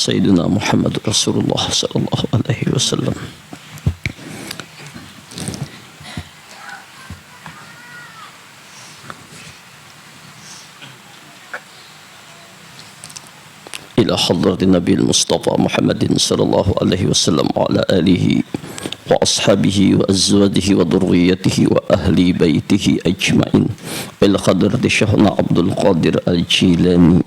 Sayyidina Muhammad Rasulullah sallallahu alaihi wasallam. Ila hadratin Nabi Mustafa Muhammadin sallallahu alaihi wasallam wa ala alihi wa ashabihi wa azwajihi wa dhurriyyatihi wa ahli baitihi ajma'in. Ila hadrati Syekhna Abdul Qadir Al-Jilani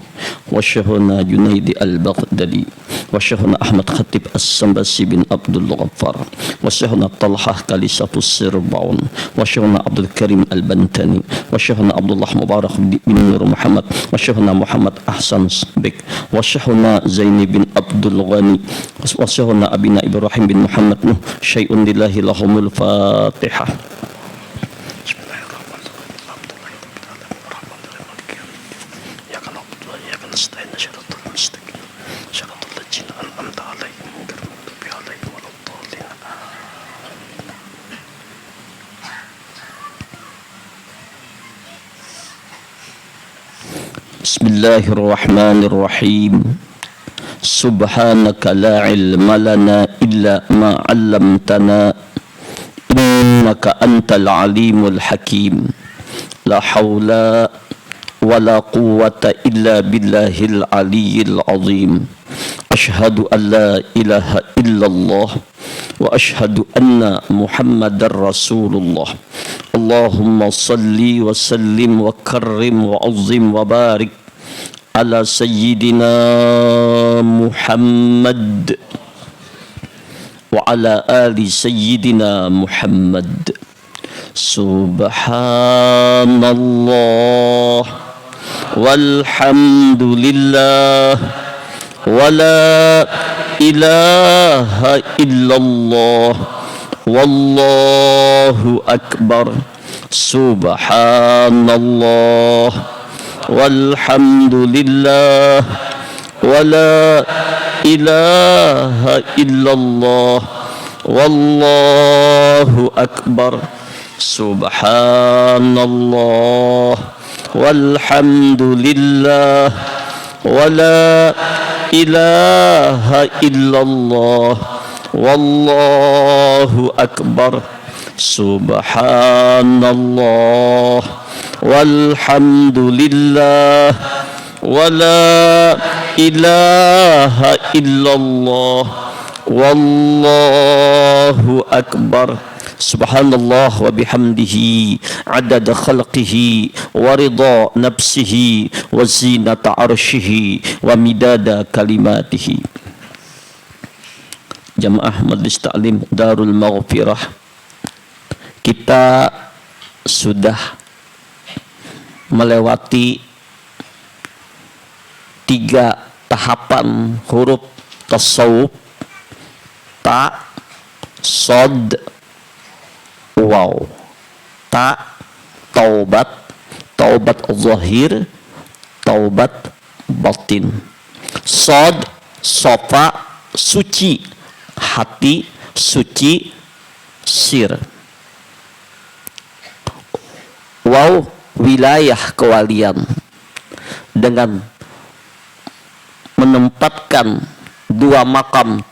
wa Syekhna Junaidi Al-Baghdadi wa Syekhna Ahmad Khatib As-Sambasi bin Abdul Ghaffar wa Syekhna Talhah Kalisafus Sirbaun wa Syekhna Abdul Karim Al-Bantani wa Syekhna Abdullah Mubarak bin Nur Muhammad wa Syekhna Muhammad Ahsan Bek wa Syekhna Zaini bin Abdul Ghani wa Syekhna Abina Ibrahim bin Muhammad Nuh. Syai'un lillahi lahumul Fatihah. Bismillahirrahmanirrahim. Subhanaka la ilma lana illa ma 'allamtana innaka antal alimul hakim. La haula wala quwwata illa billahil aliyyil azim. Ashhadu an la ilaha illallah wa ashhadu anna Muhammadar Rasulullah. Allahumma salli wa sallim wa karrim wa azim wa barik ala sayyidina Muhammad wa ala ali sayyidina Muhammad. Subhanallah walhamdulillah wa la ilaha illallah wallahu akbar. Subhanallah walhamdulillah wa la ilaha illallah wallahu akbar. Subhanallah walhamdulillah wa la ilaha illallah wallahu akbar. Subhanallah walhamdulillah wa la ilaha illallah wallahu akbar. Subhanallah wa bihamdihi adada khalqihi wa ridha nafsihi wa zinata arshihi wa midada kalimatihi. Jamaah Majlis Ta'lim Darul Maghfirah, kita sudah melewati 3 tahapan huruf tasawuf: ta, sod, waw. Ta, taubat, taubat zahir, taubat batin. Sod, sofa, suci hati, suci sir. Waw, wilayah kewalian, dengan menempatkan 2 makam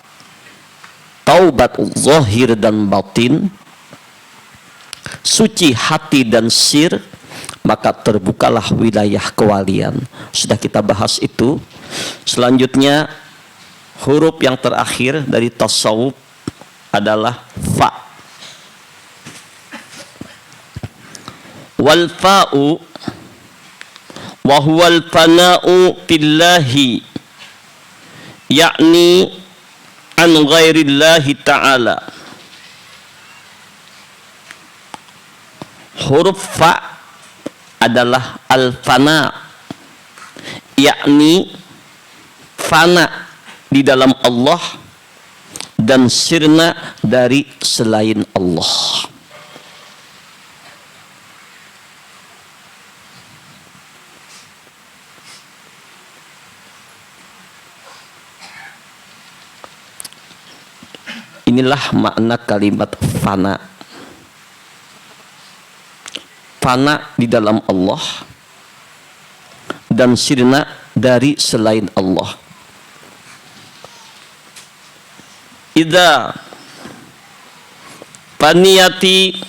taubat zahir dan batin, suci hati dan sir, maka terbukalah wilayah kewalian. Sudah kita bahas itu. Selanjutnya huruf yang terakhir dari tasawuf adalah fa. Wal fa'u wa huwal fana'u billahi, yakni an ghairillahi ta'ala. Huruf fa adalah al-fana, yakni fana di dalam Allah dan sirna dari selain Allah. Inilah makna kalimat fana. Fana di dalam Allah dan sirna dari selain Allah. idza paniyati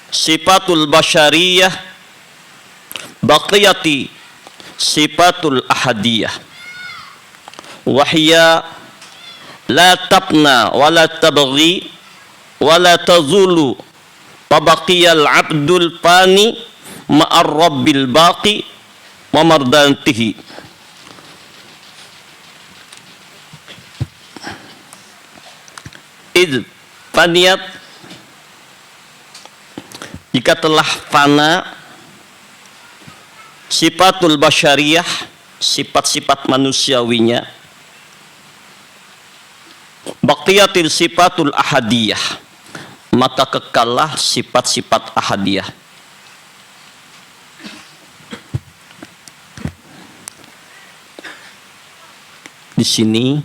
sifatul basyariyah baqiyati sifatul ahadiyah wahya la tabna wa la tabghi wa la tazulu tabaqiyal abdul fani ma'ar rabbil baqi wa mardantihi. Id faniyat, jika telah fana sifatul basyariyah, sifat-sifat manusiawinya, baqiyatil sifatul ahadiyah, maka kekallah sifat-sifat ahadiyah. Di sini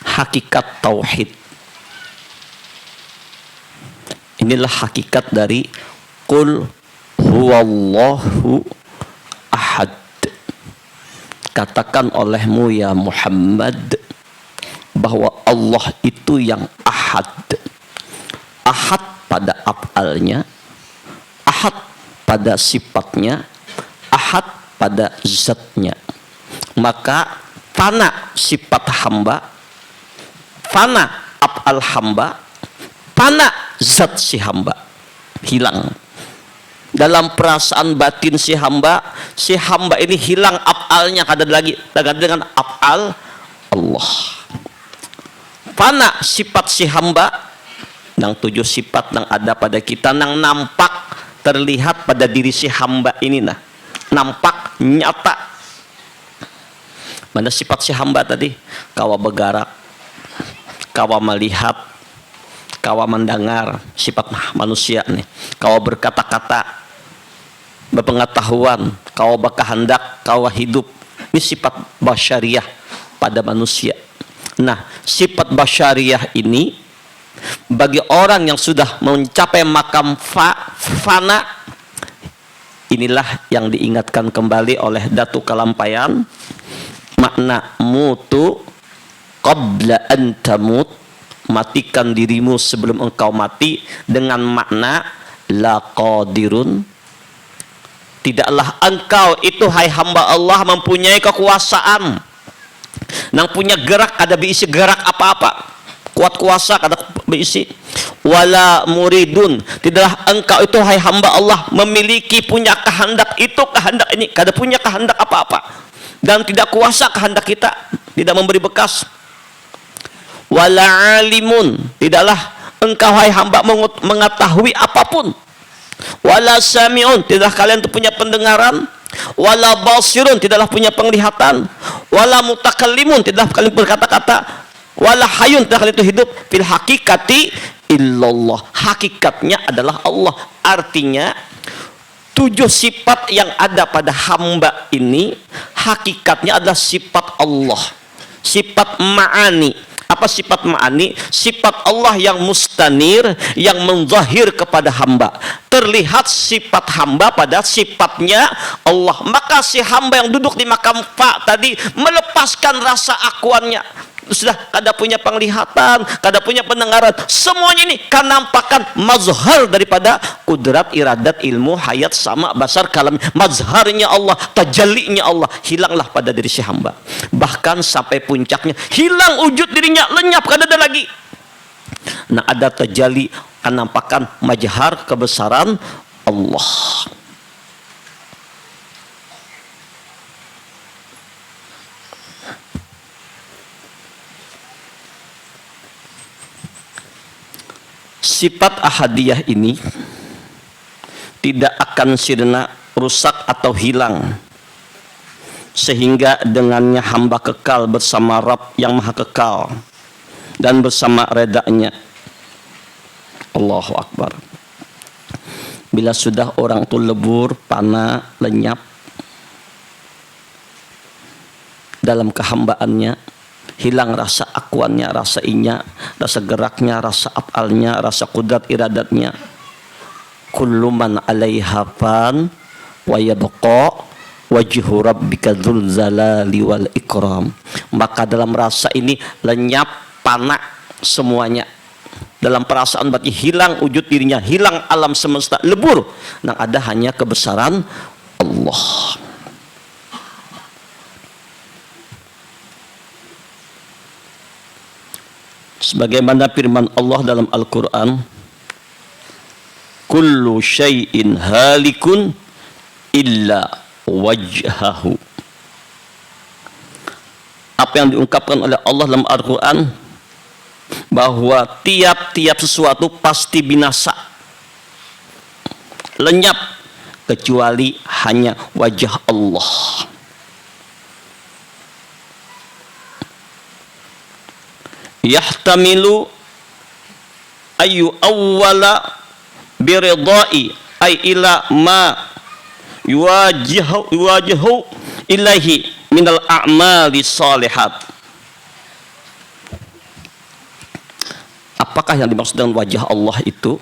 hakikat tauhid. Inilah hakikat dari qul huwallahu ahad. Katakan olehmu ya Muhammad bahwa Allah itu yang ahad. Ahad pada af'alnya, ahad pada sifatnya, ahad pada zatnya. Maka fana sifat hamba, fana af'al hamba, fana zat si hamba, hilang. Dalam perasaan batin si hamba ini hilang af'alnya, kada lagi dengan af'al Allah. Fana sifat si hamba, nang 7 sifat nang ada pada kita, nang nampak terlihat pada diri si hamba ini, nah nampak nyata. Mana sifat si hamba tadi? Kawa bergerak, kawa melihat, kawa mendengar, sifat manusia nih. Kawa berkata-kata, berpengetahuan, kawa berkehendak, kawa hidup. Ini sifat basyariah pada manusia. Nah, sifat basyariah ini bagi orang yang sudah mencapai makam fana, inilah yang diingatkan kembali oleh Datu Kalampayan. Makna mutu qabla an tamut, matikan dirimu sebelum engkau mati, dengan makna la qadirun, tidaklah engkau itu hai hamba Allah mempunyai kekuasaan, nang punya gerak ada berisi gerak apa-apa, kuat kuasa kada berisi. Wala muridun, tidaklah engkau itu hai hamba Allah memiliki punya kehendak, itu kehendak ini kada punya kehendak apa-apa, dan tidak kuasa kehendak kita, tidak memberi bekas. Wala alimun, tidaklah engkau hai hamba mengetahui apapun. Wala sami'un, tidaklah kalian itu punya pendengaran. Wala basirun, tidaklah punya penglihatan. Wala mutakallimun, tidaklah kalian berkata-kata. Wala hayun, tidaklah kalian itu hidup. Fil hakikati illallah, hakikatnya adalah Allah. Artinya 7 sifat yang ada pada hamba ini hakikatnya adalah sifat Allah, sifat ma'ani. Apa sifat ma'ani? Sifat Allah yang mustanir, yang menzahir kepada hamba. Terlihat sifat hamba pada sifatnya Allah. Maka si hamba yang duduk di makam fa tadi melepaskan rasa akuannya. Sudah kada punya penglihatan, kada punya pendengaran, semuanya ini kan nampakkan mazhar daripada kudrat, iradat, ilmu, hayat, sama, basar, kalam. Mazharnya Allah, tajallinya Allah hilanglah pada diri si hamba. Bahkan sampai puncaknya hilang wujud dirinya, lenyap, kada ada lagi. Nah, ada tajalli, kan nampakkan mazhar kebesaran Allah. Sifat ahadiyah ini tidak akan sirna, rusak atau hilang, sehingga dengannya hamba kekal bersama Rabb yang maha kekal dan bersama redanya. Allahu Akbar. Bila sudah orang itu lebur, fana, lenyap dalam kehambaannya, hilang rasa akuannya, rasa inya, rasa geraknya, rasa af'alnya, rasa kudrat iradatnya. Kullu man 'alaiha fan wa yabqa wajhu rabbika dzul zalali wal ikram. Maka dalam rasa ini lenyap, fana semuanya. Dalam perasaan berarti hilang wujud dirinya, hilang alam semesta, lebur. Yang ada hanya kebesaran Allah. Sebagaimana firman Allah dalam Al-Quran, kullu syai'in halikun illa wajhahu. Apa yang diungkapkan oleh Allah dalam Al-Quran, bahwa tiap-tiap sesuatu pasti binasa, lenyap, kecuali hanya wajah Allah. Yahtamilu ayu awwala biridai ay ila ma yuwajihu ilahi minal a'mali salihat. Apakah yang dimaksud dengan wajah Allah itu?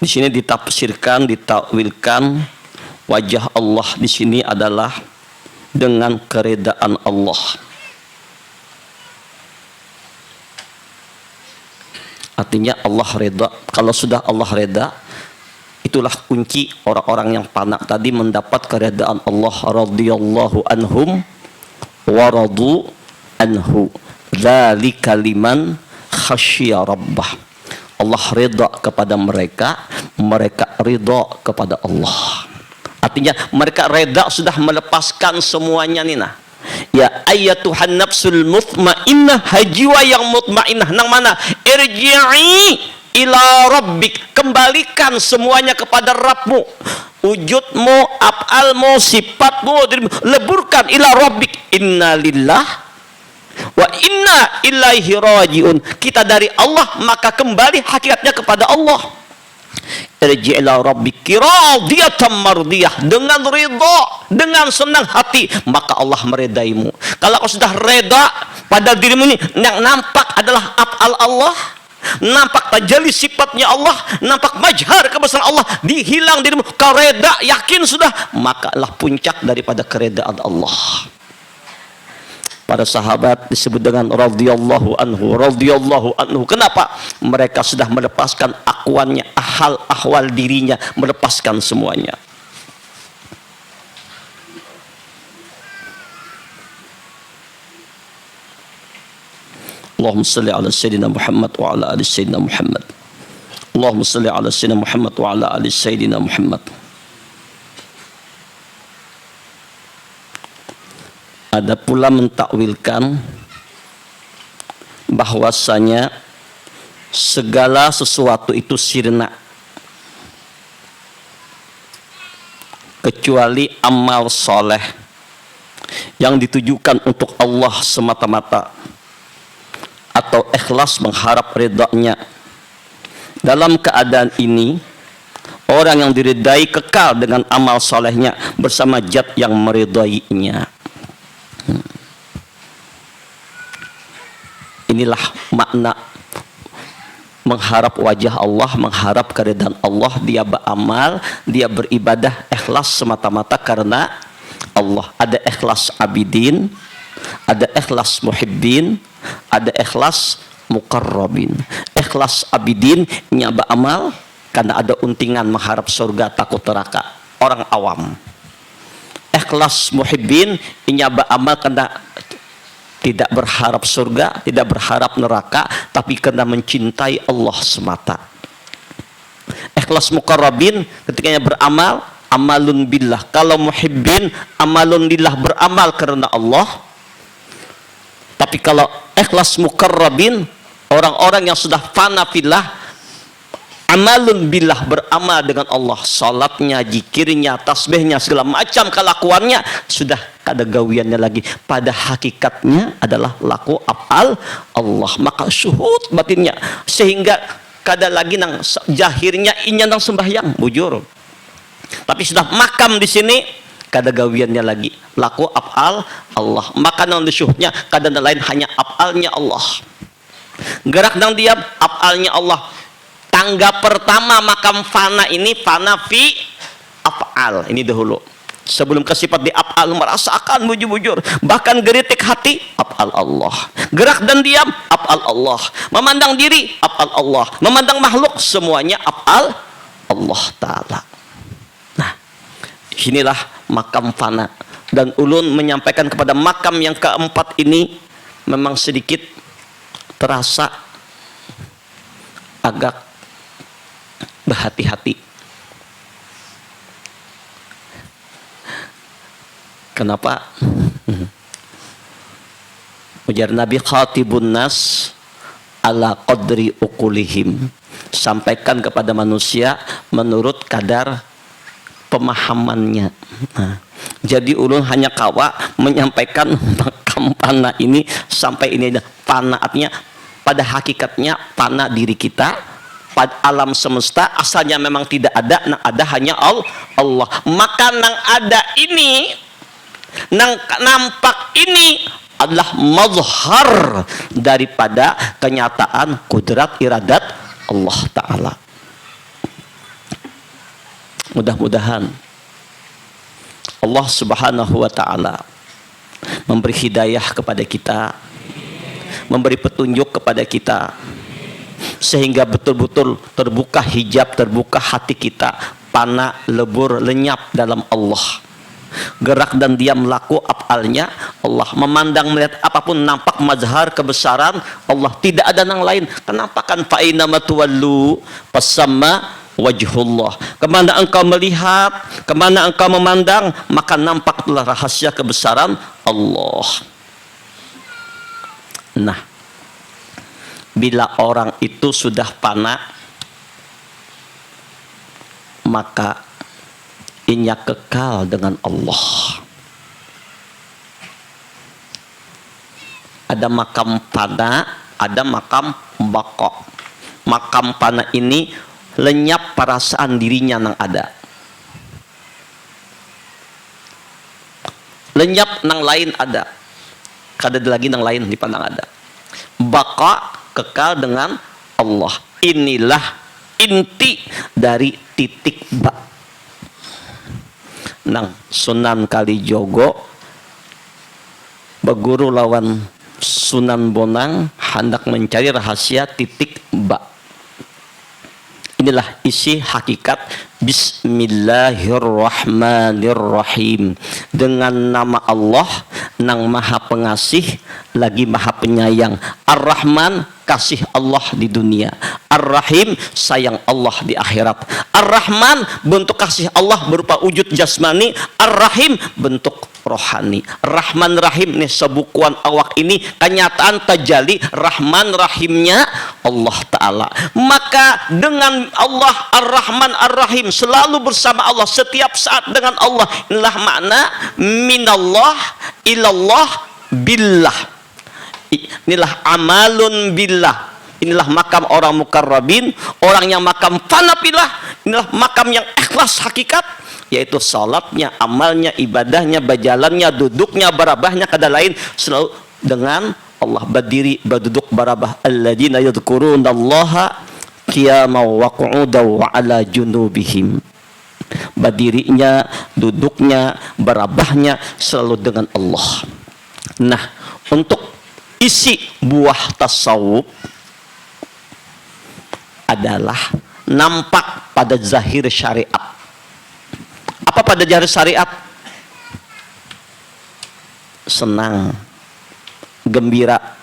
Di sini ditafsirkan, ditakwilkan, wajah Allah di sini adalah dengan keredaan Allah. Artinya Allah reda. Kalau sudah Allah reda, itulah kunci orang-orang yang fana tadi mendapat keredaan Allah. Radhiyallahu anhum wa radu anhu. Dzalika liman khasyiya rabbah. Allah reda kepada mereka, mereka reda kepada Allah. Artinya mereka reda sudah melepaskan semuanya nih nah. Ya ayyatuhan nafsul mutmainnah, jiwa yang mutmainnah nang mana? Irji'i ila rabbik, kembalikan semuanya kepada Rabbmu. Wujudmu, af'almu, sifatmu, leburkan ila rabbik. Inna lillah wa inna ilaihi rajiun. Kita dari Allah, maka kembali hakikatnya kepada Allah. Irji' ila rabbiki radiyatan mardiyah, dengan ridha, dengan senang hati, maka Allah meredaimu. Kalau kau sudah reda pada dirimu ini, yang nampak adalah af'al Allah, nampak tajalli sifatnya Allah, nampak majhar kebesaran Allah, dihilang dirimu, kau reda, yakin sudah, maka lah puncak daripada keredaan Allah. Para sahabat disebut dengan radhiyallahu anhu, radhiyallahu anhu. Kenapa? Mereka sudah melepaskan akuannya, ahwal dirinya, melepaskan semuanya. Allahumma salli ala sayyidina Muhammad wa ala ali sayyidina Muhammad. Allahumma salli ala sayyidina Muhammad wa ala ali sayyidina Muhammad. Ada pula mentakwilkan bahwasanya segala sesuatu itu sirna kecuali amal soleh yang ditujukan untuk Allah semata-mata atau ikhlas mengharap ridha-Nya. Dalam keadaan ini, orang yang diridai kekal dengan amal solehnya bersama zat yang meridainya. Inilah makna mengharap wajah Allah, mengharap keridhaan Allah. Dia beramal, dia beribadah ikhlas semata-mata karena Allah. Ada ikhlas abidin, ada ikhlas muhibbin, ada ikhlas muqarrabin. Ikhlas abidin nyaba amal karena ada untingan mengharap surga, takut neraka, orang awam. Ikhlas muhibbin nyaba amal karena tidak berharap surga, tidak berharap neraka, tapi karena mencintai Allah semata. Ikhlas muqarrabin ketikanya beramal, amalun billah. Kalau muhibbin, amalun lillah, beramal karena Allah. Tapi kalau ikhlas muqarrabin, orang-orang yang sudah fana fillah, amalun billah, beramal dengan Allah, salatnya, zikirnya, tasbihnya, segala macam kelakuannya sudah kada gawiannya lagi, pada hakikatnya adalah laku af'al Allah. Maka syuhud batinnya, sehingga kada lagi nang jahirnya inya nang sembahyang bujur, tapi sudah makam di sini kada gawiannya lagi, laku af'al Allah. Maka nang syuhudnya kada lain hanya af'alnya Allah, gerak nang diam af'alnya Allah. Tangga pertama makam fana ini fana fi af'al. Ini dahulu. Sebelum ke sifat di af'al, merasakan bujur-bujur. Bahkan geritik hati, af'al Allah. Gerak dan diam, af'al Allah. Memandang diri, af'al Allah. Memandang makhluk, semuanya af'al Allah Ta'ala. Nah, inilah makam fana. Dan ulun menyampaikan kepada makam yang keempat ini memang sedikit terasa agak berhati-hati. Kenapa? Ujar Nabi, khatibun nas ala qadri uqulihim. Sampaikan kepada manusia menurut kadar pemahamannya. Nah, jadi ulun hanya kawa menyampaikan makam fana ini sampai ini aja. Fana artinya pada hakikatnya fana diri kita, pada alam semesta asalnya memang tidak ada, nang ada hanya Allah. Maka nang ada ini, nang nampak ini adalah mazhar daripada kenyataan kudrat iradat Allah Ta'ala. Mudah-mudahan Allah Subhanahu wa Ta'ala memberi hidayah kepada kita, memberi petunjuk kepada kita, sehingga betul-betul terbuka hijab, terbuka hati kita, fana, lebur, lenyap dalam Allah. Gerak dan diam laku af'alnya Allah. Memandang, melihat apapun nampak mazhar kebesaran Allah, tidak ada yang lain. Kenapa? Kan fa'ina matuwallu pasamma wajhullah. Kemana engkau melihat, kemana engkau memandang, maka nampaklah rahasia kebesaran Allah. Nah, bila orang itu sudah fana, maka inya kekal dengan Allah. Ada makam fana, ada makam baqa. Makam fana ini lenyap perasaan dirinya nang ada, lenyap nang lain ada, kada lagi nang lain dipandang ada. Baqa, kekal dengan Allah. Inilah inti dari titik ba. Nang Sunan Kalijogo berguru lawan Sunan Bonang hendak mencari rahasia titik ba. Inilah isi hakikat Bismillahirrahmanirrahim. Dengan nama Allah nang maha pengasih lagi maha penyayang. Ar-Rahman, kasih Allah di dunia. Ar-Rahim, sayang Allah di akhirat. Ar-Rahman, bentuk kasih Allah berupa wujud jasmani. Ar-Rahim, bentuk rohani. Rahman Rahim nih sebukuan awak ini kenyataan tajali Rahman Rahimnya Allah Ta'ala. Maka dengan Allah Ar-Rahman Ar-Rahim, selalu bersama Allah setiap saat dengan Allah. Inilah makna minallah ilallah billah. Inilah amalun billah. Inilah makam orang mukarrabin, orang yang makam fana billah. Inilah makam yang ikhlas hakikat, yaitu salatnya, amalnya, ibadahnya, berjalannya, duduknya, barabahnya, kada lain selalu dengan Allah. Berdiri, berduduk, barabah. Alladzina yadhkurunallaha qiyaman wa qu'udan wa ala junubihim. Berdirinya, duduknya, barabahnya selalu dengan Allah. Nah, untuk isi buah tasawuf adalah nampak pada zahir syariat. Apa pada zahir syariat? Senang, gembira,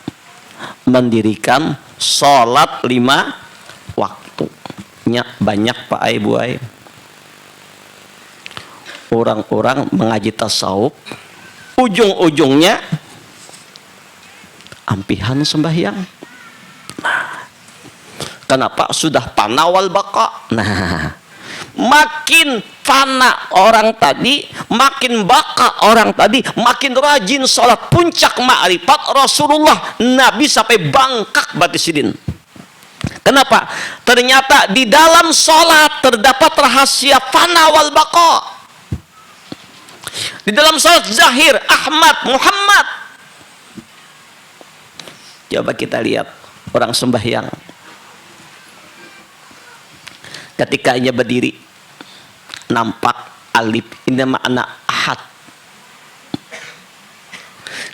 mendirikan sholat 5 waktunya. Banyak Pak Ai Bu Ai orang-orang mengaji tasawuf, ujung-ujungnya ampihan sembahyang. Kenapa? Sudah fana wal baqa. Nah, makin fana orang tadi, makin baqa orang tadi, makin rajin sholat. Puncak ma'rifat Rasulullah, Nabi sampai bangkak batisidin. Kenapa? Ternyata di dalam sholat terdapat rahasia fana wal baqa. Di dalam sholat zahir Ahmad Muhammad. Coba kita lihat orang sembahyang, ketika ia berdiri nampak alif. Ini makna ahad.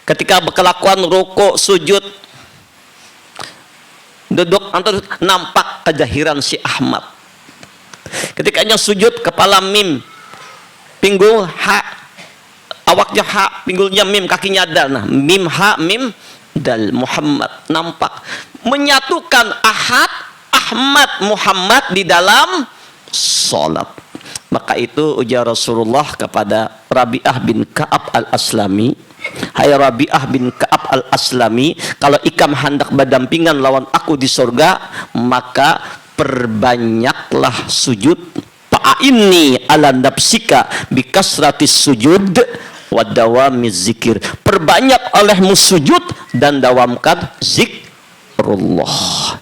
Ketika berkelakuan ruku, sujud, duduk, nampak kejahiran si Ahmad. Ketika sujud, kepala mim, pinggul ha, awaknya ha, pinggulnya mim, kakinya dal. Nah, mim ha, mim dal, Muhammad nampak menyatukan ahad, Ahmad, Muhammad di dalam salat. Maka itu ujar Rasulullah kepada Rabi'ah bin Ka'ab al-Aslami, hai Rabi'ah bin Ka'ab al-Aslami, kalau ikam hendak berdampingan lawan aku di surga, maka perbanyaklah sujud. Fa'inni ala nafsika bikasratis sujud wa dawamiz zikir. Perbanyak olehmu sujud dan dawamkan zikrullah.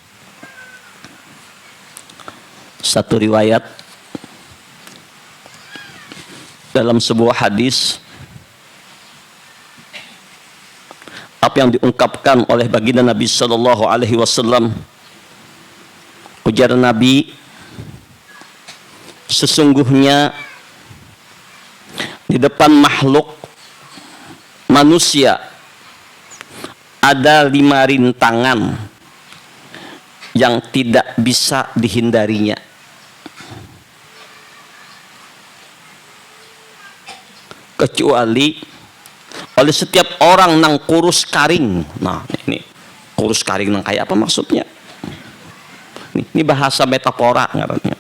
Satu riwayat dalam sebuah hadis, apa yang diungkapkan oleh baginda Nabi sallallahu alaihi wasallam, ujar Nabi, sesungguhnya di depan makhluk manusia ada 5 rintangan yang tidak bisa dihindarinya. Kecuali oleh setiap orang nang kurus karing. Nah, ini kurus karing nang kayak apa maksudnya? Ini bahasa metafora ngarannya.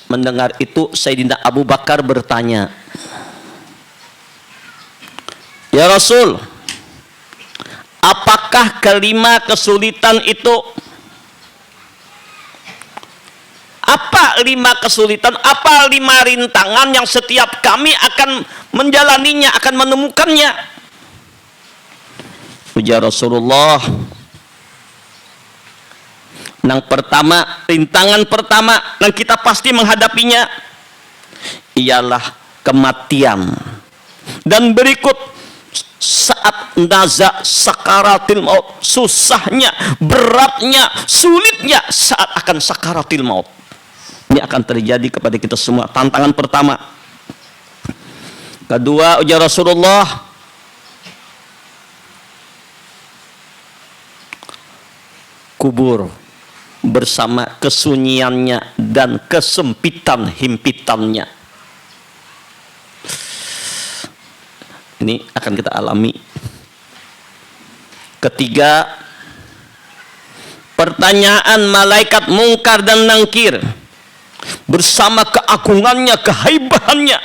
Mendengar itu Sayyidina Abu Bakar bertanya, ya Rasul, apakah kelima kesulitan itu? Apa 5 kesulitan, apa 5 rintangan yang setiap kami akan menjalaninya, akan menemukannya? Ujar Rasulullah, yang pertama, rintangan pertama yang kita pasti menghadapinya ialah kematian. Dan berikut saat naza sakaratil maut, susahnya, beratnya, sulitnya saat akan sakaratil maut. Ini akan terjadi kepada kita semua. Tantangan pertama. Kedua, ujar Rasulullah, kubur bersama kesunyiannya dan kesempitan himpitannya. Ini akan kita alami. Ketiga, pertanyaan malaikat mungkar dan nangkir bersama keagungannya, kehaibahannya.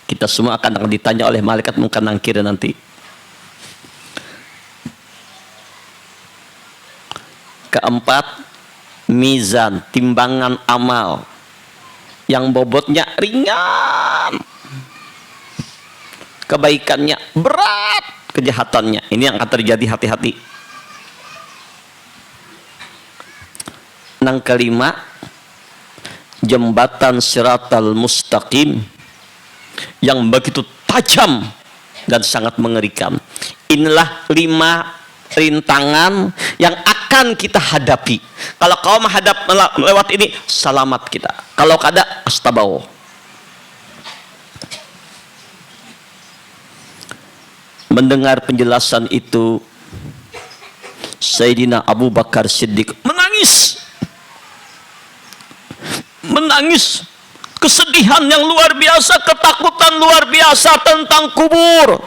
Kita semua akan ditanya oleh malaikat mungkar nangkir nanti. Keempat, mizan, timbangan amal yang bobotnya ringan, kebaikannya berat, kejahatannya. Ini yang akan terjadi, hati-hati. Yang kelima, jembatan siratal mustaqim yang begitu tajam dan sangat mengerikan. Inilah 5 rintangan yang akan kita hadapi. Kalau kau menghadap lewat ini, selamat kita. Kalau kada, astabaw. Mendengar penjelasan itu, Sayyidina Abu Bakar Siddiq menangis. Menangis. Kesedihan yang luar biasa, ketakutan luar biasa tentang kubur,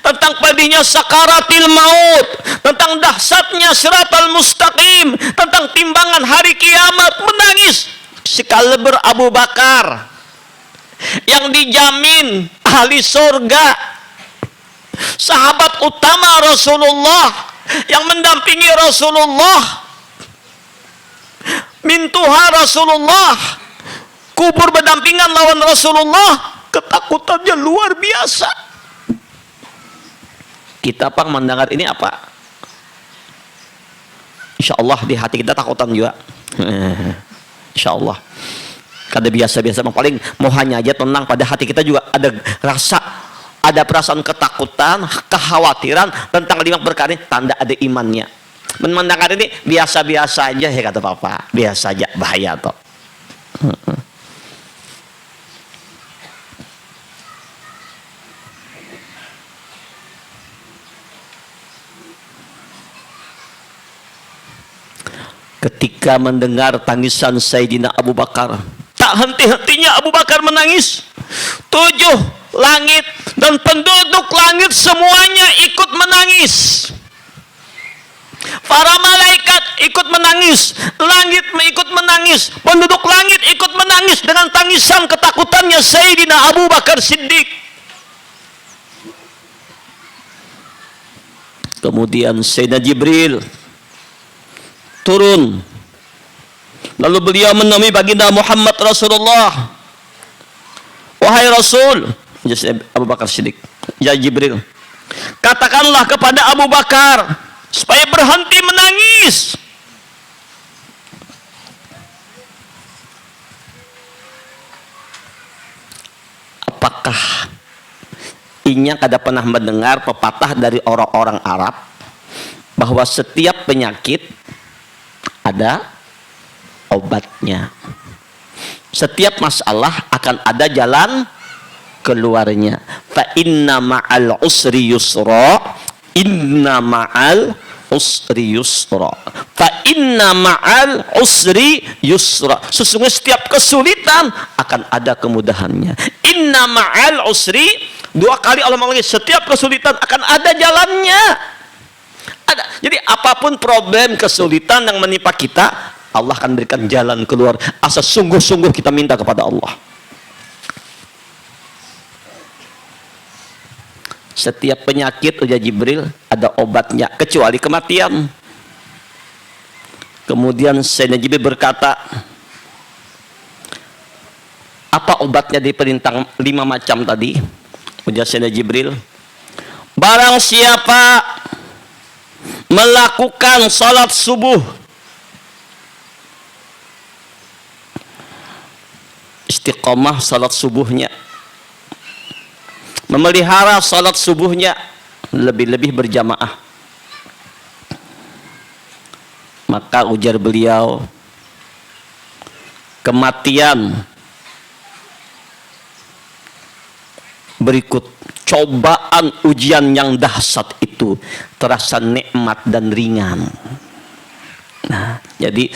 tentang pedihnya sakaratil maut, tentang dahsyatnya siratal mustaqim, tentang timbangan hari kiamat. Menangis. Sekaliber Abu Bakar yang dijamin ahli surga, sahabat utama Rasulullah yang mendampingi Rasulullah, mintuha Rasulullah, kubur berdampingan lawan Rasulullah, ketakutannya luar biasa. Kita pang mendengar ini apa? Insya Allah di hati kita takutan juga. Insya Allah. Kada biasa-biasa, paling mau hanya aja tenang, pada hati kita juga ada rasa, ada perasaan ketakutan, kekhawatiran tentang 5 perkara ini, tanda ada imannya. mendengar ini biasa-biasa aja ya kata papa, biasa aja, bahaya toh. Ketika mendengar tangisan Sayyidina Abu Bakar, tak henti-hentinya Abu Bakar menangis. 7 langit dan penduduk langit semuanya ikut menangis. Para malaikat ikut menangis, langit ikut menangis, penduduk langit ikut menangis dengan tangisan ketakutannya Sayyidina Abu Bakar Siddiq. Kemudian Sayyidina Jibril turun, lalu beliau menemui baginda Muhammad Rasulullah. Wahai Rasul, Abu Bakar Siddiq, ya Jibril, katakanlah kepada Abu Bakar supaya berhenti menangis. Apakah Inya kada pernah mendengar pepatah dari orang-orang Arab bahwa setiap penyakit ada obatnya, setiap masalah akan ada jalan keluarnya. Fa inna ma'al usri yusra, inna ma'al usri yusra, fa inna ma'al usri yusra. Sesungguhnya setiap kesulitan akan ada kemudahannya. Inna ma'al usri, 2 kali Allah mengulangi, setiap kesulitan akan ada jalannya. Ada. Jadi apapun problem kesulitan yang menimpa kita, Allah akan berikan jalan keluar asal sungguh-sungguh kita minta kepada Allah. Setiap penyakit, ujar Jibril, ada obatnya kecuali kematian. Kemudian Sayyidina Jibril berkata, apa obatnya di perintah 5 macam tadi? Ujar Sayyidina Jibril, barang siapa melakukan salat subuh, istiqomah salat subuhnya, memelihara salat subuhnya, lebih-lebih berjamaah, maka ujar beliau, kematian berikut cobaan ujian yang dahsyat itu terasa nikmat dan ringan. Nah, jadi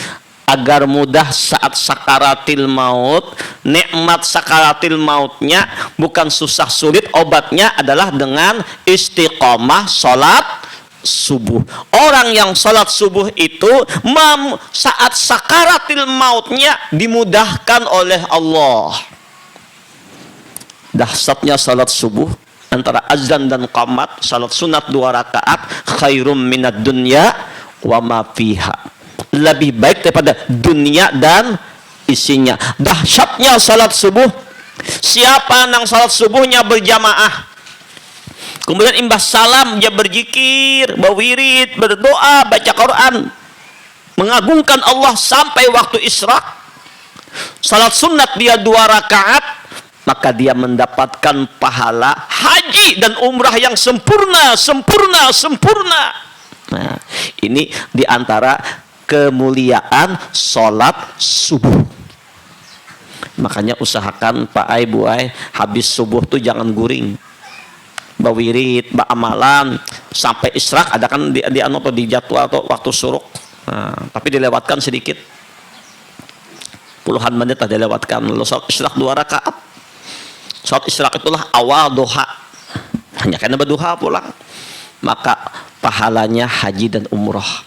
agar mudah saat sakaratil maut, nikmat sakaratil mautnya bukan susah sulit, obatnya adalah dengan istiqomah salat subuh. Orang yang salat subuh itu saat sakaratil mautnya dimudahkan oleh Allah. Dahsyatnya salat subuh, antara azan dan qamat, salat sunat 2 rakaat khairum minad dunya wa ma fiha, lebih baik daripada dunia dan isinya. Dahsyatnya salat subuh, siapa nang salat subuhnya berjamaah, kemudian imbas salam dia berzikir, berwirid, berdoa, baca Quran, mengagungkan Allah sampai waktu isyraq, salat sunat dia 2 rakaat, maka dia mendapatkan pahala haji dan umrah yang sempurna. Nah, ini diantara kemuliaan sholat subuh. Makanya usahakan Pak Ai, Bu Ai, habis subuh tuh jangan guring, bawirid, amalan sampai isyraq. Ada kan di jadwal atau waktu suruk, nah, tapi dilewatkan sedikit, puluhan menit dilewatkan. Lalu sholat isyraq 2 rakaat. Sholat isyraq itulah awal duha, hanya karena berduha pulang, maka pahalanya haji dan umrah.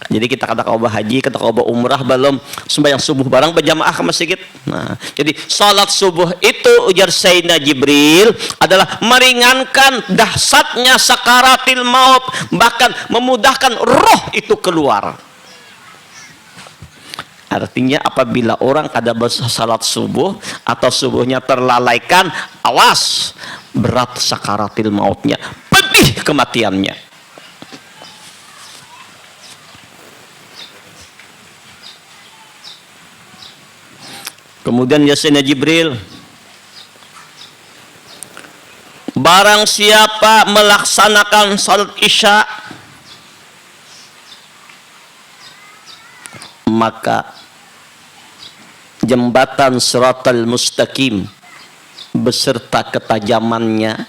Jadi kita kata kau haji, kata kau umrah belum sembahyang subuh barang berjamaah ke masjid. Nah, jadi salat subuh itu ujar Sayyidina Jibril adalah meringankan dahsyatnya sakaratil maut, bahkan memudahkan roh itu keluar. Artinya apabila orang kada salat subuh atau subuhnya terlalaikan, awas, berat sakaratil mautnya, pedih kematiannya. Kemudian ya Sayyidina Jibril, barang siapa melaksanakan salat isya maka jembatan Shiratal Mustaqim beserta ketajamannya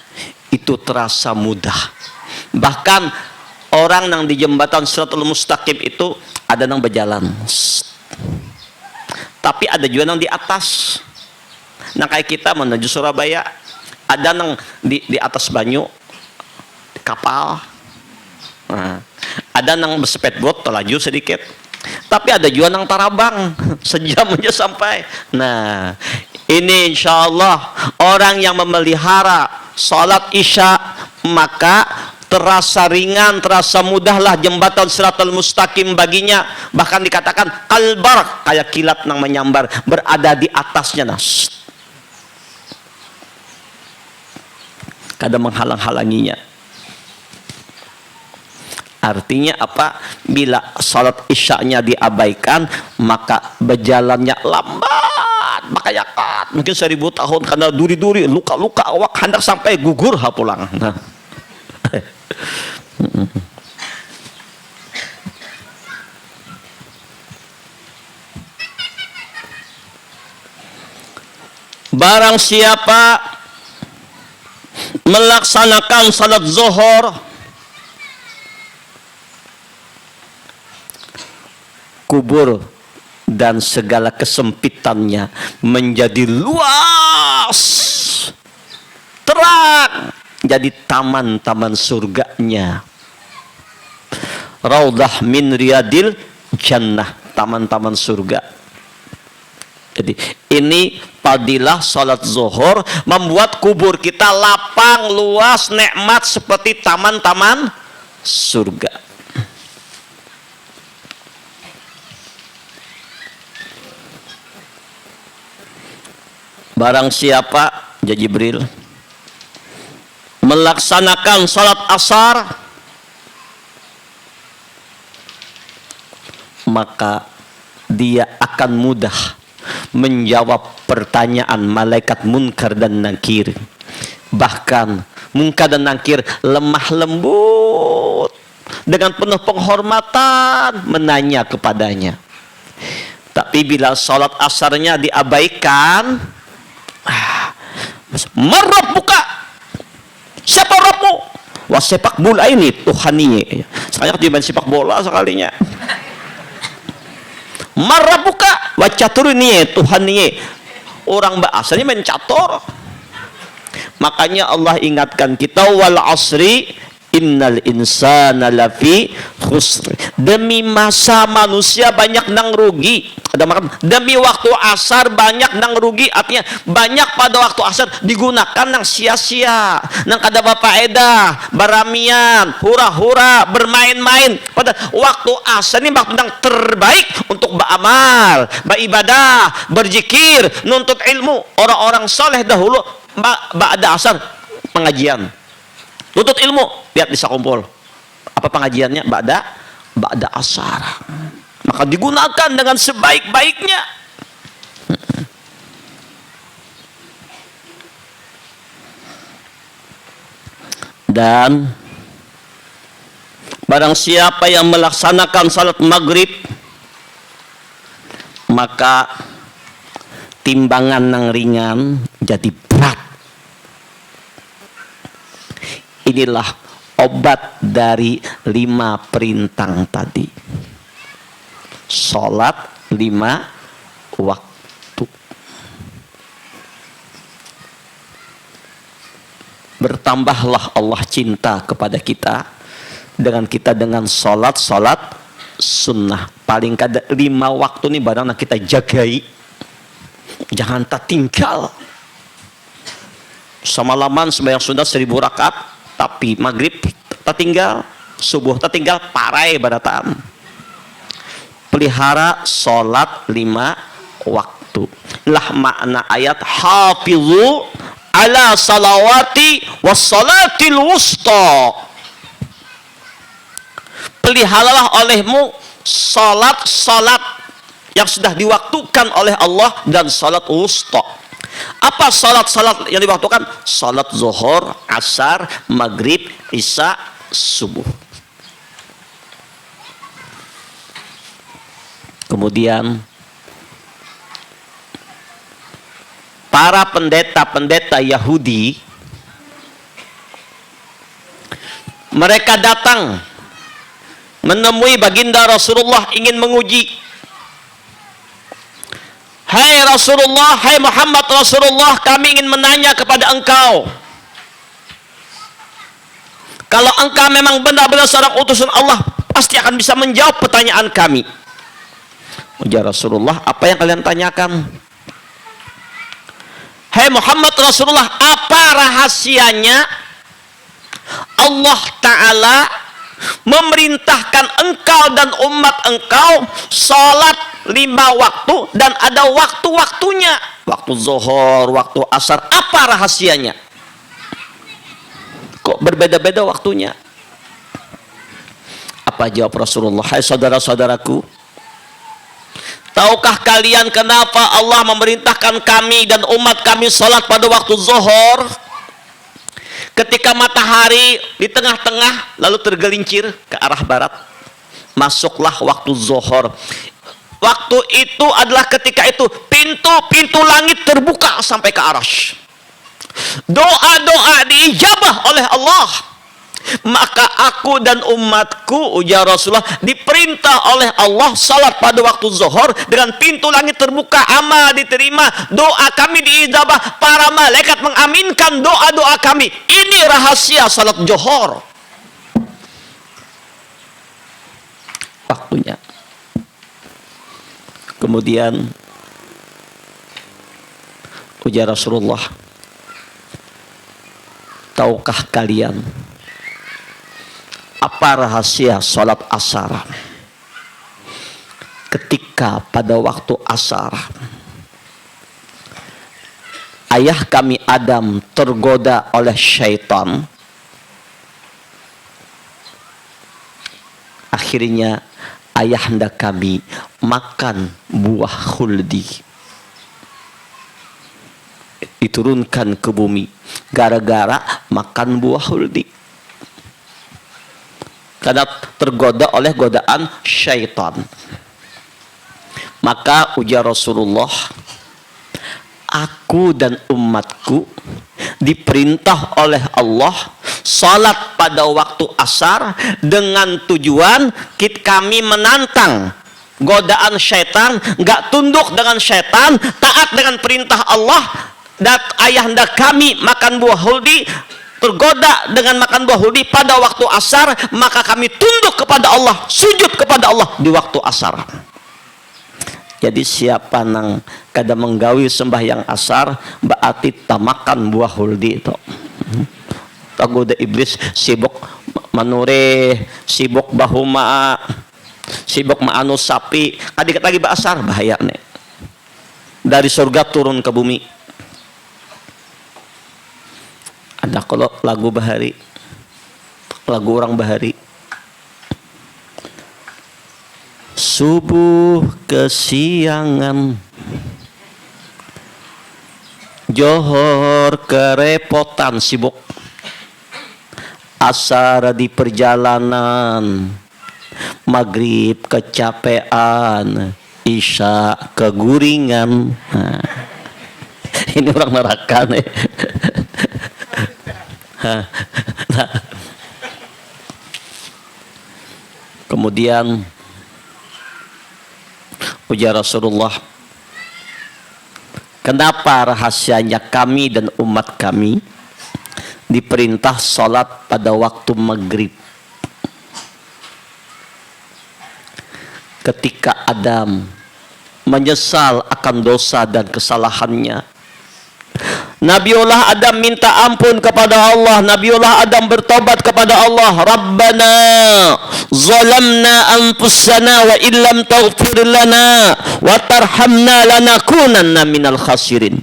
itu terasa mudah. Bahkan orang yang di jembatan Shiratal Mustaqim itu ada yang berjalan, tapi ada juga yang di atas. Nah kayak kita menuju Surabaya, ada yang di atas banyu kapal, nah, ada yang bersepedboat terlaju sedikit, tapi ada juga yang tarabang sejam aja sampai. Nah ini insya Allah orang yang memelihara salat isya maka terasa ringan, terasa mudahlah jembatan Shiratal Mustaqim baginya. Bahkan dikatakan kalbar, kayak kilat yang menyambar, berada di atasnya. Nah, kadang menghalang-halanginya. Artinya apa? Bila salat isya'nya diabaikan, maka berjalannya lambat, makayakat. Mungkin 1000 tahun karena duri-duri, luka-luka awak hendak sampai gugur ha pulang. Nah. Barang siapa melaksanakan salat zuhur kubur dan segala kesempitannya menjadi luas, terang, jadi taman-taman surganya. Raudhah min riyadil jannah, taman-taman surga. Jadi ini fadilah salat zuhur membuat kubur kita lapang, luas, nikmat seperti taman-taman surga. Barang siapa, ya Jibril, melaksanakan salat asar, maka dia akan mudah menjawab pertanyaan malaikat munkar dan nakir. Bahkan munkar dan nakir lemah lembut dengan penuh penghormatan menanya kepadanya. Tapi bila salat asarnya diabaikan, marab buka, siapa Rabmu? Wah, sepak bola ini Tuhaniye. Saya di main sepak bola sekalinya. Marab buka, wacatur ini Tuhaniye. Orang bahasanya main catur. Makanya Allah ingatkan kita, wal asri innal insana lafi khusr. Demi masa manusia banyak nang rugi. Ada makan. Demi waktu asar banyak nang rugi. Artinya banyak pada waktu asar digunakan nang sia-sia, nang kada berfaedah, baramian, hura-hura, bermain-main. Pada waktu asar ini waktu nang terbaik untuk beramal, beribadah, berzikir, nuntut ilmu. Orang-orang soleh dahulu ba'da asar pengajian, tuntut ilmu, lihat bisa kumpul. Apa pengajiannya? Ba'da asar. Maka digunakan dengan sebaik-baiknya. Dan barang siapa yang melaksanakan salat maghrib, maka timbangan yang ringan jadi berat. Inilah obat dari 5 perintang tadi. Salat 5 waktu. Bertambahlah Allah cinta kepada kita dengan salat sunnah. Paling kada 5 waktu ini barang kita jagai. Jangan tak tinggal. Semalaman sembahyang sunnah 1000 rakaat, tapi maghrib tak tinggal, subuh tak tinggal, parai badatan. Pelihara salat 5 waktu. Lah makna ayat hafizu ala salawati wassalatil wusta. Peliharalah olehmu salat yang sudah diwaktukan oleh Allah dan salat wusta. Apa salat yang diwaktukan? Salat zuhur, asar, maghrib, isya, subuh. Kemudian para pendeta-pendeta Yahudi, mereka datang menemui baginda Rasulullah ingin menguji. Hai Rasulullah, hai Muhammad Rasulullah, kami ingin menanya kepada engkau. Kalau engkau memang benar-benar seorang utusan Allah, pasti akan bisa menjawab pertanyaan kami. Ujar Rasulullah, apa yang kalian tanyakan? Hai Muhammad Rasulullah, apa rahasianya Allah Ta'ala memerintahkan engkau dan umat engkau sholat 5 waktu dan ada waktu-waktunya, waktu zuhur, waktu asar? Apa rahasianya? Kok berbeda-beda waktunya? Apa jawab Rasulullah? Hai saudara-saudaraku, tahukah kalian kenapa Allah memerintahkan kami dan umat kami sholat pada waktu zuhur? Ketika matahari di tengah-tengah lalu tergelincir ke arah barat, masuklah waktu zuhur. Waktu itu adalah ketika itu pintu-pintu langit terbuka sampai ke arasy. Doa-doa diijabah oleh Allah. Maka aku dan umatku, ujar Rasulullah, diperintah oleh Allah salat pada waktu zuhur dengan pintu langit terbuka, amal diterima, doa kami diijabah, para malaikat mengaminkan doa-doa kami. Ini rahasia salat zuhur. Waktunya. Kemudian ujar Rasulullah, tahukah kalian apa rahasia sholat asar? Ketika pada waktu asar ayah kami Adam tergoda oleh syaitan, akhirnya ayahanda kami makan buah khuldi, diturunkan ke bumi gara-gara makan buah khuldi, karena tergoda oleh godaan syaitan. Maka ujar Rasulullah, aku dan umatku diperintah oleh Allah salat pada waktu asar dengan tujuan kami menantang godaan syaitan, nggak tunduk dengan syaitan, taat dengan perintah Allah. Dan ayahanda kami makan buah khuldi, tergoda dengan makan buah khuldi pada waktu asar, maka kami tunduk kepada Allah, sujud kepada Allah di waktu asar. Jadi siapa nang kada menggawi sembahyang asar berarti tamakan buah khuldi itu. Tagoda iblis sibuk manure, sibuk bahuma, sibuk maanu sapi, adik lagi basar, bahaya nih. Dari surga turun ke bumi. Ada kalau lagu bahari, lagu orang bahari, subuh kesiangan, johor kerepotan, sibuk, asar di perjalanan, maghrib kecapean, isya keguringan. Nah, ini orang neraka nih. Nah, kemudian ujar Rasulullah, kenapa rahasianya kami dan umat kami diperintah salat pada waktu maghrib? Ketika Adam menyesal akan dosa dan kesalahannya, Nabiullah Adam minta ampun kepada Allah. Nabiullah Adam bertobat kepada Allah. Rabbana zalamna anfusana wa illam taghfir lana wa tarhamna lanakunanna minal khasirin.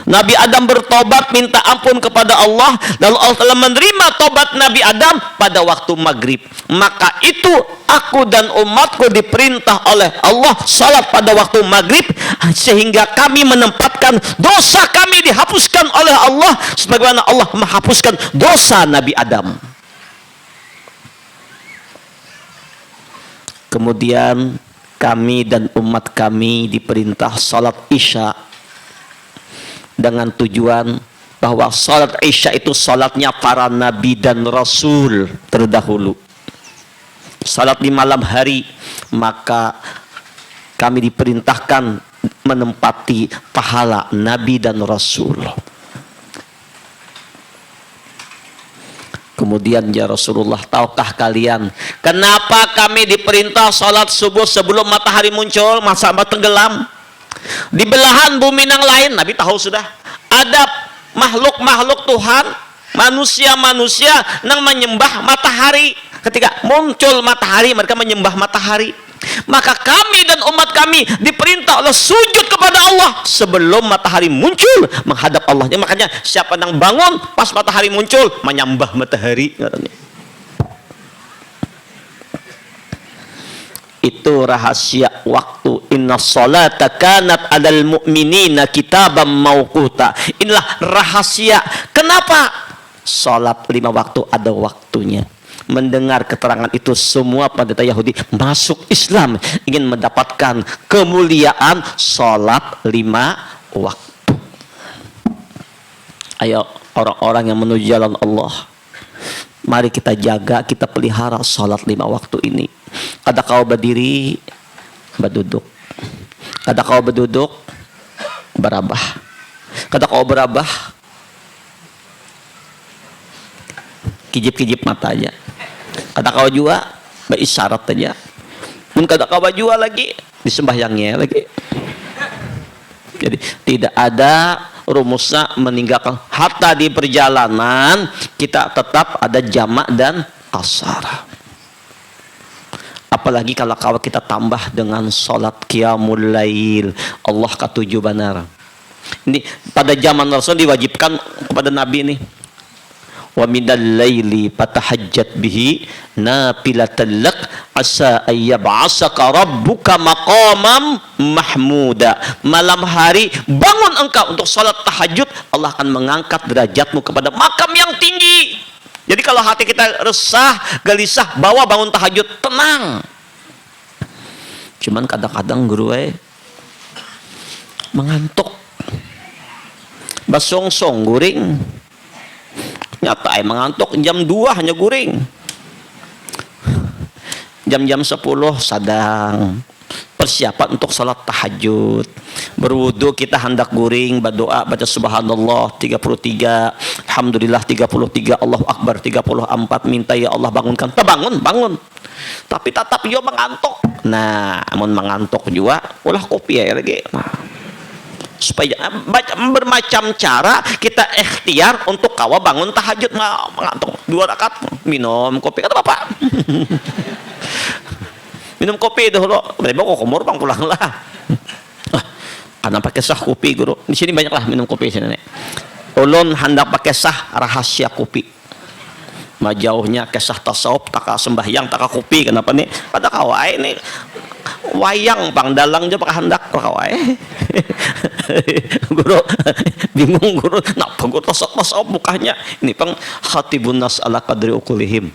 Nabi Adam bertobat minta ampun kepada Allah, dan Allah telah menerima tobat Nabi Adam pada waktu maghrib. Maka itu aku dan umatku diperintah oleh Allah salat pada waktu maghrib, sehingga kami menempatkan dosa kami dihapuskan oleh Allah sebagaimana Allah menghapuskan dosa Nabi Adam. Kemudian kami dan umat kami diperintah salat Isya dengan tujuan bahwa salat Isya itu salatnya para nabi dan rasul terdahulu. Salat di malam hari, maka kami diperintahkan menempati pahala nabi dan rasul. Kemudian ya Rasulullah, tahukah kalian kenapa kami diperintah sholat subuh sebelum matahari muncul, masa tenggelam? Di belahan bumi yang lain, Nabi tahu sudah, ada makhluk-makhluk Tuhan, manusia-manusia yang menyembah matahari. Ketika muncul matahari, mereka menyembah matahari. Maka kami dan umat kami diperintah oleh sujud kepada Allah sebelum matahari muncul menghadap Allah. Ya, makanya siapa yang bangun pas matahari muncul menyembah matahari, katanya. Itu rahasia waktu. Inna salata kanat adal mu'minina kitaban mauquta. Inilah rahasia kenapa salat 5 waktu ada waktunya. Mendengar keterangan itu, semua pendeta Yahudi masuk Islam, ingin mendapatkan kemuliaan salat 5 waktu. Ayo orang-orang yang menuju jalan Allah, mari kita jaga, kita pelihara salat 5 waktu ini. Kada kau berdiri, berduduk. Kada kau berduduk, berabah. Kada kau berabah, kijip-kijip matanya. Kada kau jua, berisyarat aja. Mun kada kau jua lagi, disembahyangnya lagi. Jadi tidak ada rumusnya meninggalkan. Hatta di perjalanan kita tetap ada jamak dan qasar. Apalagi kalau kita tambah dengan salat qiyamul lail, Allah ketujuh benar. Ini pada zaman Rasul diwajibkan kepada Nabi ini. Wa minal laili fatahajjat bihi nafilatan lak asa ayyab'asaka rabbuka maqamam mahmuda. Malam hari bangun engkau untuk salat tahajud, Allah akan mengangkat derajatmu kepada makam yang tinggi. Jadi kalau hati kita resah, gelisah, bawa bangun tahajud, tenang. Cuman kadang-kadang guru mengantuk, basong-song guring. Nyata mengantuk jam 2 hanya guring. Jam-jam 10 sadang persiapan untuk salat tahajud. Berwudu kita hendak guring, berdoa, baca subhanallah 33, alhamdulillah 33, Allahu akbar 34, minta ya Allah bangunkan. Bangun. Tapi tetap yo mengantuk. Nah, amun mengantuk juga ulah kopi ya lagi. Supaya bermacam cara kita ikhtiar untuk kawa bangun tahajud, mengantuk 2 rakaat minum kopi, kata bapak. Minum kopi dulu, berapa kok kumur bang pulang lah. Karena pakai sah kopi guru, di sini banyak lah minum kopi sini. Ulun hendak pakai sah rahasia kopi. Majauhnya kisah tasawuf, taka sembahyang, taka kopi. Kenapa nih? Pada kawai nih wayang pang dalang aja pakai hendak kawai. Guru bingung guru, kenapa guru tasawuf mukanya ini pang khatibun nas ala qadri ukulihim.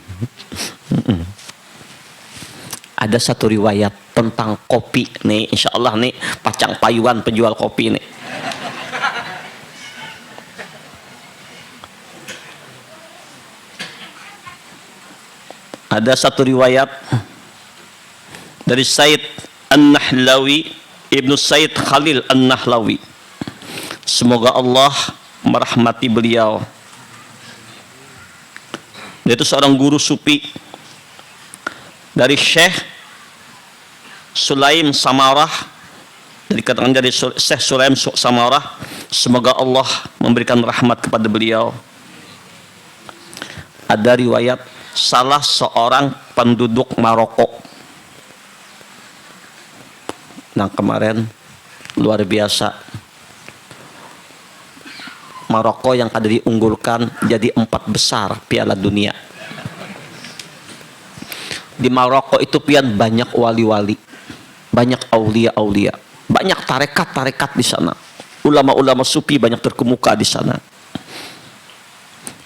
Ada satu riwayat tentang kopi nih, insya Allah nih pacang payuan penjual kopi nih. Ada satu riwayat dari Said An-Nahlawi, Ibnu Said Khalil An-Nahlawi. Semoga Allah merahmati beliau. Dia itu seorang guru sufi dari Syekh Sulaim Samarah, dikatakan dari Syekh Sulaim Samarah. Semoga Allah memberikan rahmat kepada beliau. Ada riwayat salah seorang penduduk Maroko. Nah kemarin luar biasa, Maroko yang kada diunggulkan jadi 4 besar Piala Dunia. Di Maroko itu pian banyak wali-wali, banyak aulia-aulia, banyak tarekat-tarekat di sana. Ulama-ulama sufi banyak terkemuka di sana.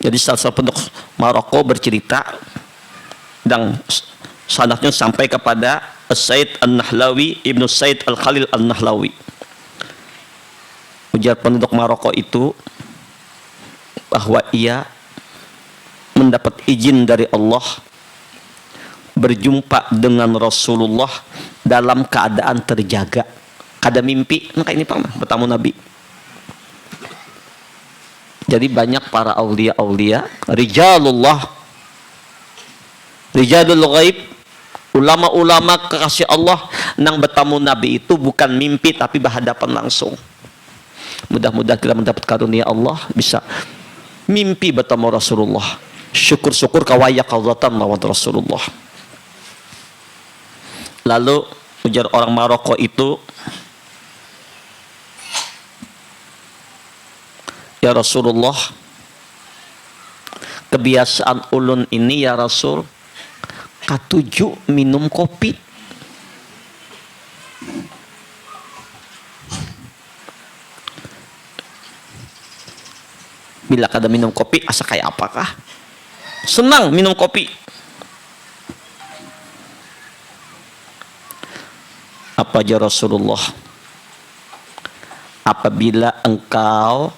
Jadi salah satu penduduk Maroko bercerita dan sanadnya sampai kepada As-Said An-Nahlawi, Ibnu Said Al-Khalil An-Nahlawi. Ujar penduduk Maroko itu bahwa ia mendapat izin dari Allah berjumpa dengan Rasulullah dalam keadaan terjaga. Kada mimpi, maka ini pernah bertamu Nabi. Jadi banyak para aulia-aulia, rijalullah, rijalul ghaib, ulama-ulama kekasih Allah nang bertamu Nabi itu bukan mimpi tapi berhadapan langsung. Mudah-mudahan kita mendapat karunia Allah bisa mimpi bertemu Rasulullah. Syukur-syukur kawaya qadzatan lawan Rasulullah. Lalu ujar orang Maroko itu, ya Rasulullah, kebiasaan ulun ini ya Rasul, katuju minum kopi. Bila kada minum kopi, asa kayak apakah? Senang minum kopi. Apa aja Rasulullah? Apabila engkau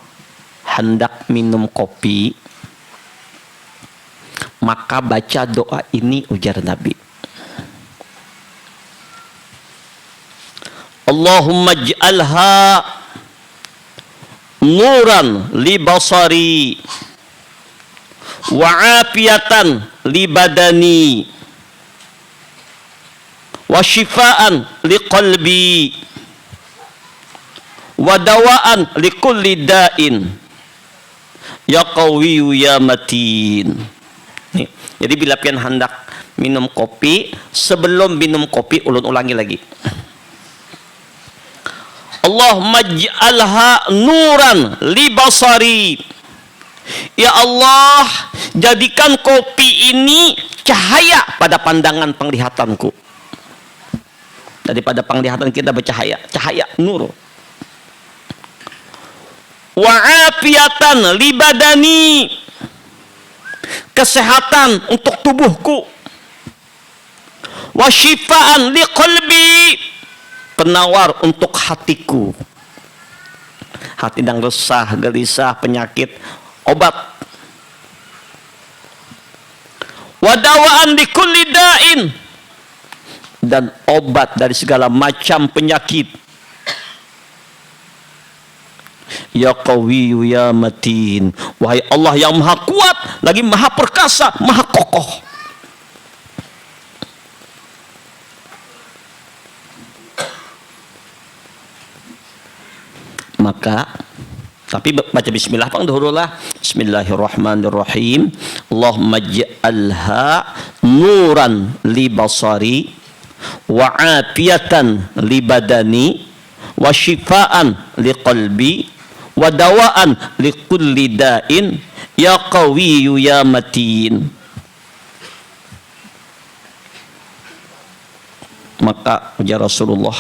hendak minum kopi, maka baca doa ini, ujar Nabi. Allahumma ij'alha nuran li basari wa afiyatan li badani wa shifaan li qalbi wa dawaan li kulli da'in ya qawiyyu ya matin. Nih, jadi bila pian hendak minum kopi, sebelum minum kopi ulun ulangi lagi. Allahumma ij'alha nuran li basari. Ya Allah, jadikan kopi ini cahaya pada pandangan penglihatanku. Daripada penglihatan kita bercahaya, cahaya nur. Wa afiyatan li badani, kesehatan untuk tubuhku. Wa shifaan li qalbi, penawar untuk hatiku. Hati yang resah, gelisah, penyakit, obat. Wadawaan di kulli da'in, dan obat dari segala macam penyakit. Ya qawiyyu ya matin, wahai Allah yang maha kuat lagi maha perkasa, maha kokoh. Maka tapi baca bismillah pang dahulu lah. Bismillahirrahmanirrahim. Allahumma ij'alha nuran li basari wa afiyatan li badani wa shifaan li qalbi wa dawaan li kulli da'in ya qawiyyu ya matin. Maka ujar Rasulullah,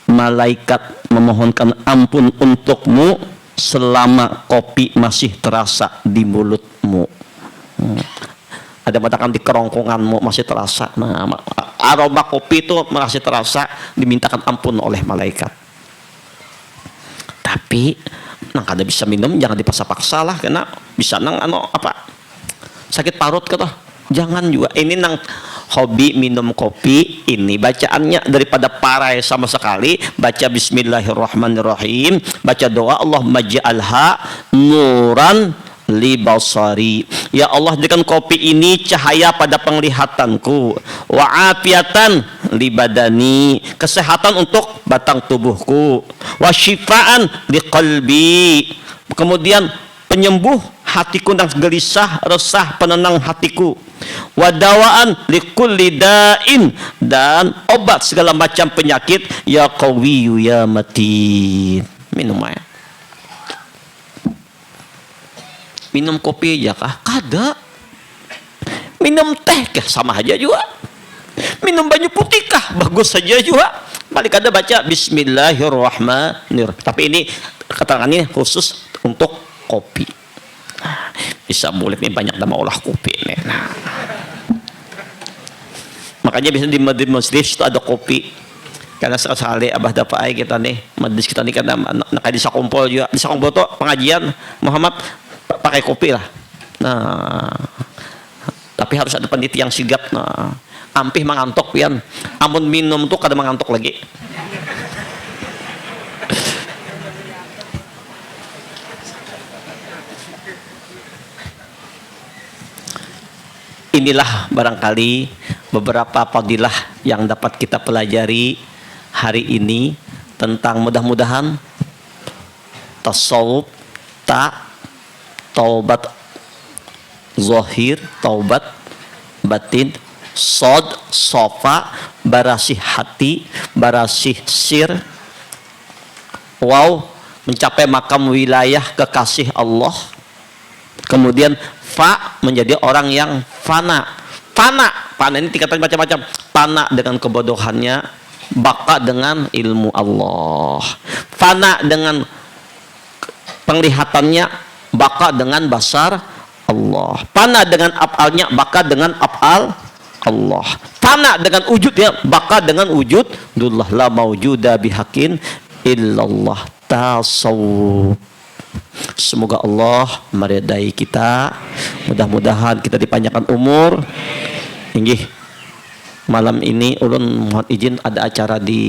malaikat memohonkan ampun untukmu selama kopi masih terasa di mulutmu. Ada matakan di kerongkonganmu masih terasa. Nah, aroma kopi itu masih terasa, dimintakan ampun oleh malaikat. Tapi nang kada bisa minum jangan dipaksa-paksa lah, karena bisa nang sakit parut kata. Jangan juga ini nang hobi minum kopi ini bacaannya daripada parai sama sekali, baca bismillahirrahmanirrahim, baca doa Allahumma ij'alha nuran li basari. Ya Allah, jadikan kopi ini cahaya pada penglihatanku, wa afiatan li badani, kesehatan untuk batang tubuhku, wa shifaan li qalbi, kemudian penyembuh hatiku yang gelisah, resah, penenang hatiku, wadawaan likulli da'in, dan obat segala macam penyakit, ya qawiyyu ya matin. Minum air. Minum kopi aja kah? Kada. Minum teh kah? Sama aja juga. Minum banyu putih kah? Bagus saja juga. Balik ada baca bismillahirrahmanirrahim. Tapi ini keterangan ini khusus untuk kopi. Nah, bisa boleh nih banyak nama olah kopi nih. Nah, Makanya biasanya di masjid itu ada kopi. Karena sekali abah dapat kita nih, majlis kita nih karena di sakumpul juga, di sakumpul tuh pengajian Muhammad pakai kopi lah. Nah, tapi harus ada peneliti yang sigap. Nah, ampih mengantuk pian, amun minum tuh kadang mengantuk lagi. Inilah barangkali beberapa fadilah yang dapat kita pelajari hari ini tentang mudah-mudahan tasawuf taubat zahir, taubat batin, sofa, barasih hati, barasih sir, mencapai makam wilayah kekasih Allah. Kemudian menjadi orang yang fana ini tingkatan macam-macam. Fana dengan kebodohannya, baka dengan ilmu Allah, fana dengan penglihatannya, baka dengan basar Allah, fana dengan afalnya, baka dengan afal Allah, fana dengan wujudnya, baka dengan wujud dullah, la maujuda bihakin illallah tasawuf. Semoga Allah meridai kita. Mudah-mudahan kita dipanjangkan umur. Inggih, malam ini ulun mohon izin ada acara di